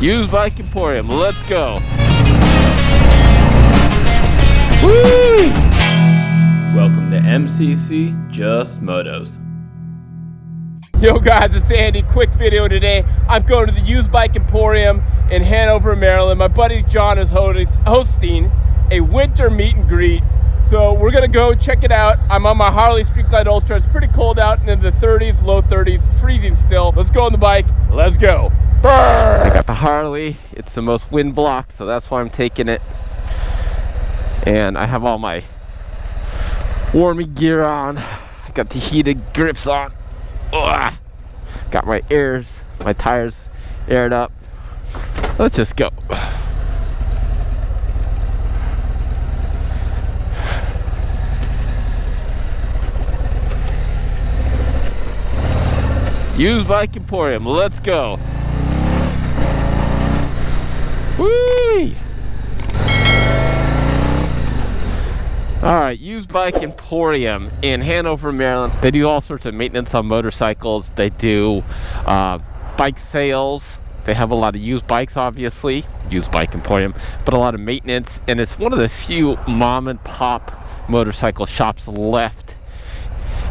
Used Bike Emporium, let's go. Woo! Welcome to MCC Just Motos. Yo guys, it's Andy. Quick video today. I'm going to the Used Bike Emporium in Hanover, Maryland. My buddy John is hosting a winter meet and greet. So we're gonna go check it out. I'm on my Harley Street Glide Ultra. It's pretty cold out, in the 30s, low 30s, freezing still. Let's go on the bike, let's go. Brr! I got the Harley. It's the most wind block, so that's why I'm taking it. And I have all my warming gear on. I got the heated grips on. Ugh. Got my tires aired up. Let's just go. Used Bike Emporium, let's go. Woo! Alright, Used Bike Emporium in Hanover, Maryland. They do all sorts of maintenance on motorcycles. They do bike sales. They have a lot of used bikes, obviously. Used Bike Emporium, but a lot of maintenance. And it's one of the few mom and pop motorcycle shops left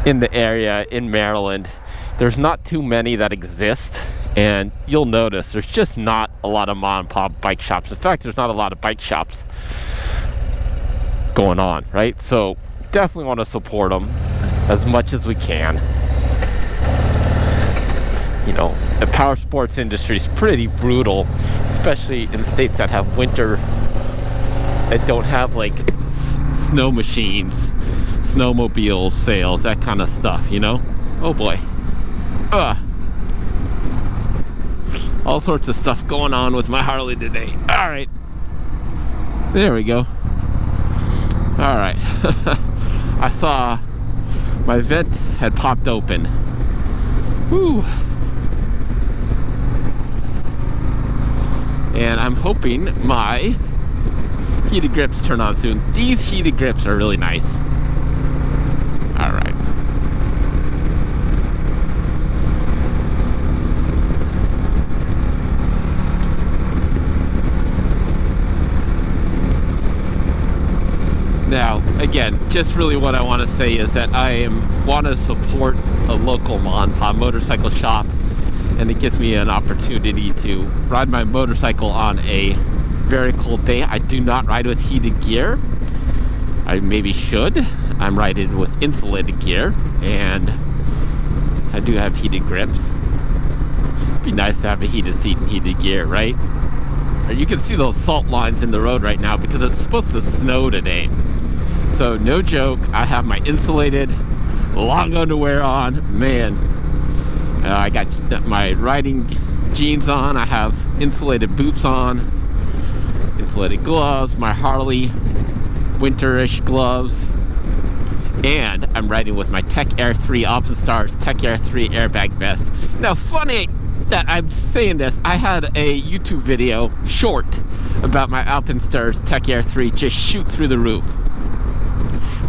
in the area in Maryland. There's not too many that exist, and you'll notice there's just not a lot of mom and pop bike shops. In fact, there's not a lot of bike shops going on, right? So definitely want to support them as much as we can. You know, the power sports industry is pretty brutal, especially in states that have winter, that don't have like snow machines, snowmobile sales, that kind of stuff, you know? Oh boy. All sorts of stuff going on with my Harley today. All right, there we go. All right. I saw my vent had popped open. Woo. And I'm hoping my heated grips turn on soon. These heated grips are really nice. All right. Now, again, just really what I want to say is that I want to support a local mom and pop motorcycle shop, and it gives me an opportunity to ride my motorcycle on a very cold day. I do not ride with heated gear. I maybe should. I'm riding with insulated gear, and I do have heated grips. It'd be nice to have a heated seat and heated gear, right? You can see those salt lines in the road right now because it's supposed to snow today. So no joke, I have my insulated long underwear on. Man, I got my riding jeans on. I have insulated boots on, insulated gloves, my Harley winterish gloves, and I'm riding with my Tech Air 3 Alpenstars Tech Air 3 airbag vest. Now, funny that I'm saying this, I had a YouTube video short about my Alpenstars Tech Air 3 just shoot through the roof.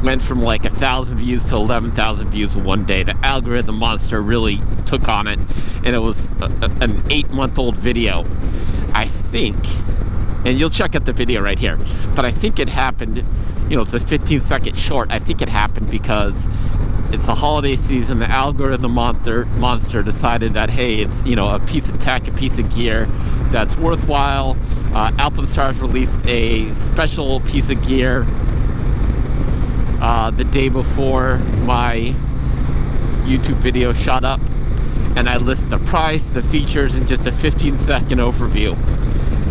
Went from like 1,000 views to 11,000 views in one day. The algorithm monster really took on it, and it was an 8-month-old video, I think. And you'll check out the video right here. But I think it happened, you know, it's a 15-second short. I think it happened because it's a holiday season. The algorithm monster decided that, hey, it's, you know, a piece of tech, a piece of gear that's worthwhile. Alpenstars released a special piece of gear the day before my YouTube video shot up, and I list the price, the features, and just a 15-second overview.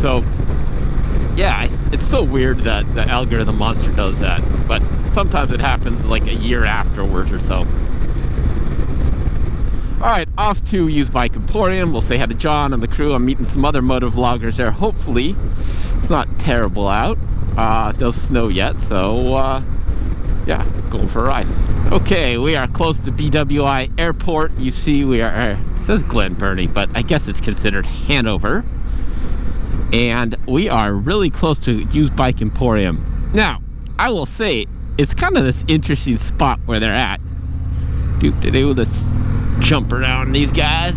So yeah, it's so weird that the algorithm monster does that, but sometimes it happens like a year afterwards or so. Alright, off to Used Bike Emporium. We'll say hi to John and the crew. I'm meeting some other motovloggers there. Hopefully it's not terrible out. No snow yet, so yeah, going for a ride. Okay, we are close to BWI Airport. You see we are, it says Glen Burnie, but I guess it's considered Hanover. And we are really close to Used Bike Emporium. Now, I will say, it's kind of this interesting spot where they're at. Let's jump around these guys.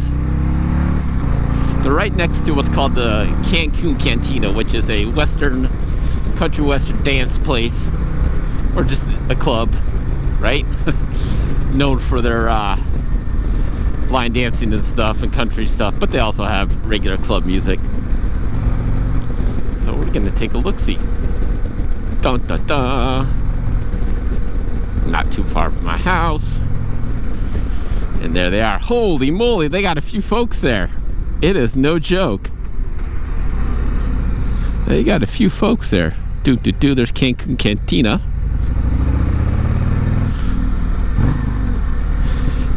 They're right next to what's called the Cancun Cantina, which is a country western dance place, or just a club, right? Known for their line dancing and stuff and country stuff, but they also have regular club music. So we're gonna take a look-see. Dun dun dun. Not too far from my house. And there they are. Holy moly, they got a few folks there. It is no joke. They got a few folks there. There's Cancun Cantina.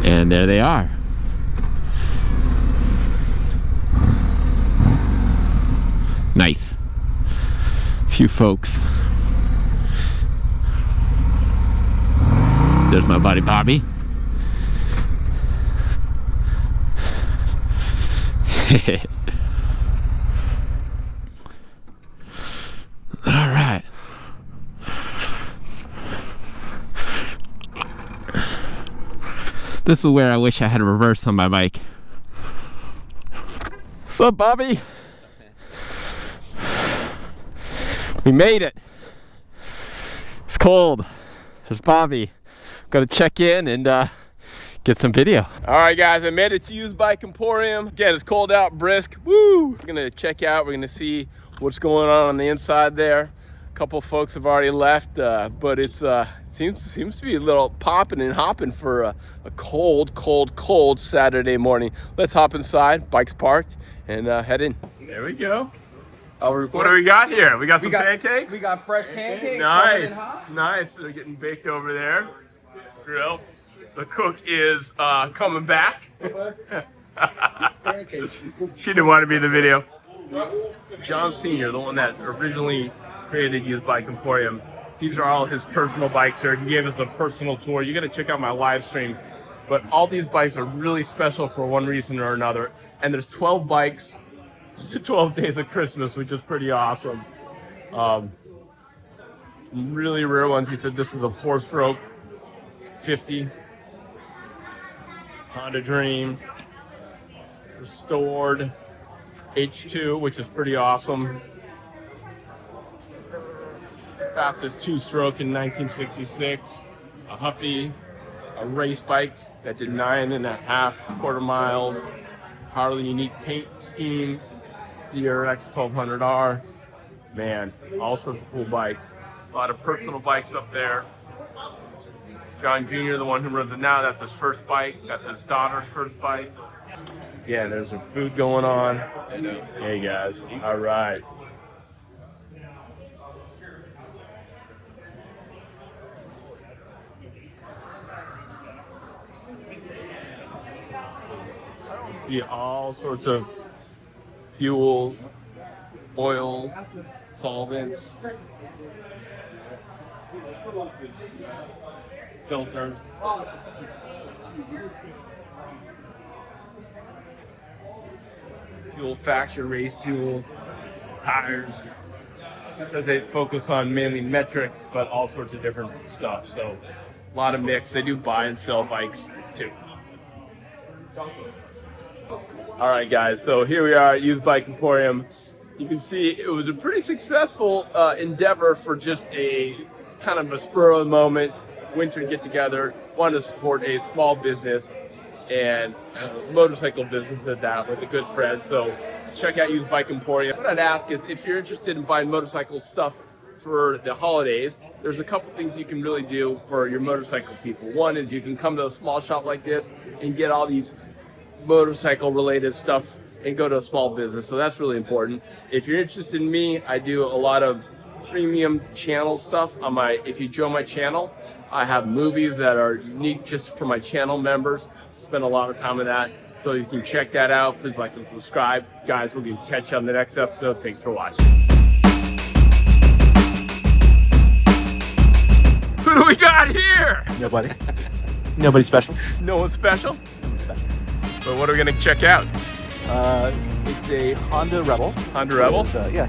And there they are. Nice. Few folks. There's my buddy Bobby. All right. This is where I wish I had a reverse on my bike. What's up, Bobby? We made it. It's cold. There's Bobby. Gotta check in and get some video. All right, guys, I made it to Used Bike Emporium. Again, it's cold out, brisk. Woo! We're gonna check out. We're gonna see what's going on the inside there. A couple folks have already left, but it's seems to be a little popping and hopping for a cold Saturday morning. Let's hop inside. Bike's parked and head in. There we go. What do we got here? We got some pancakes? We got fresh pancakes. Nice. Nice. They're getting baked over there. Grill. The cook is coming back. She didn't want to be in the video. John Sr., the one that originally created Used Bike Emporium. These are all his personal bikes here. He gave us a personal tour. You got to check out my live stream. But all these bikes are really special for one reason or another. And there's 12 bikes to 12 days of Christmas, which is pretty awesome. Really rare ones. He said this is a 4-stroke 50 Honda Dream, restored H2, which is pretty awesome. Fastest 2-stroke in 1966. A Huffy, a race bike that did 9.5 quarter miles. Harley unique paint scheme. DRX 1200R. Man, all sorts of cool bikes. A lot of personal bikes up there. John Jr., the one who runs it now, that's his first bike. That's his daughter's first bike. Yeah, there's some food going on. Hey guys, all right. See all sorts of fuels, oils, solvents, filters. Fuel factor, race fuels, tires. It says they focus on mainly metrics, but all sorts of different stuff. So a lot of mix. They do buy and sell bikes too. All right, guys, so here we are at Used Bike Emporium. You can see it was a pretty successful endeavor for just it's kind of a spur of the moment winter get together. Wanted to support a small business and motorcycle business at that with a good friend. So check out Used Bike Emporium. What I'd ask is if you're interested in buying motorcycle stuff for the holidays, there's a couple things you can really do for your motorcycle people. One is you can come to a small shop like this and get all these motorcycle related stuff and go to a small business. So that's really important. If you're interested in me, I do a lot of premium channel stuff on if you join my channel, I have movies that are unique just for my channel members. Spend a lot of time on that. So you can check that out. Please like and subscribe. Guys, we're going to catch you on the next episode. Thanks for watching. Who do we got here? Nobody. Nobody special. No one special? But what are we going to check out? It's a Honda Rebel. Honda Rebel? Yeah.